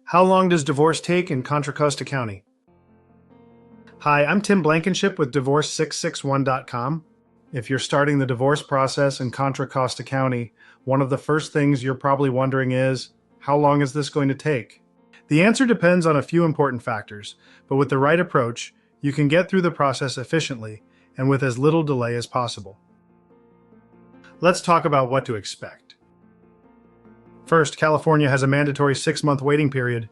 How long does divorce take in Contra Costa County? Hi, I'm Tim Blankenship with Divorce661.com. If you're starting the divorce process in Contra Costa County, one of the first things you're probably wondering is, how long is this going to take? The answer depends on a few important factors, but with the right approach, you can get through the process efficiently and with as little delay as possible. Let's talk about what to expect. First, California has a mandatory 6-month waiting period.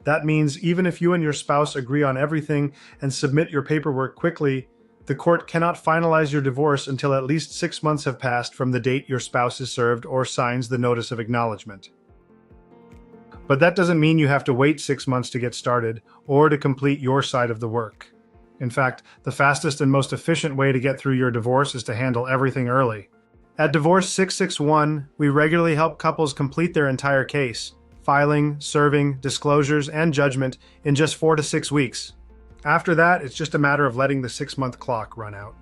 That means even if you and your spouse agree on everything and submit your paperwork quickly, the court cannot finalize your divorce until at least 6 months have passed from the date your spouse is served or signs the notice of acknowledgement. But that doesn't mean you have to wait 6 months to get started or to complete your side of the work. In fact, the fastest and most efficient way to get through your divorce is to handle everything early. At Divorce 661, we regularly help couples complete their entire case, filing, serving, disclosures, and judgment in just 4 to 6 weeks. After that, it's just a matter of letting the 6-month clock run out.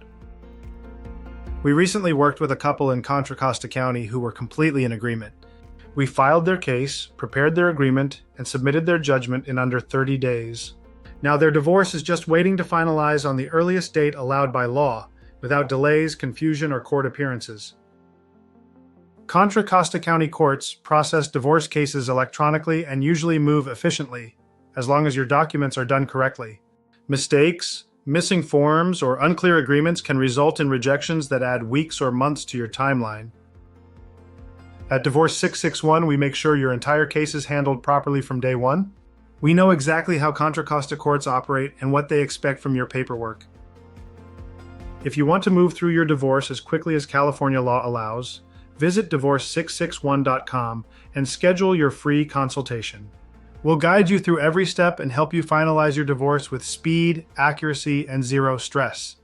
We recently worked with a couple in Contra Costa County who were completely in agreement. We filed their case, prepared their agreement, and submitted their judgment in under 30 days. Now their divorce is just waiting to finalize on the earliest date allowed by law, without delays, confusion, or court appearances. Contra Costa County courts process divorce cases electronically and usually move efficiently, as long as your documents are done correctly. Mistakes, missing forms, or unclear agreements can result in rejections that add weeks or months to your timeline. At Divorce 661, we make sure your entire case is handled properly from day one. We know exactly how Contra Costa courts operate and what they expect from your paperwork. If you want to move through your divorce as quickly as California law allows, visit Divorce661.com and schedule your free consultation. We'll guide you through every step and help you finalize your divorce with speed, accuracy, and zero stress.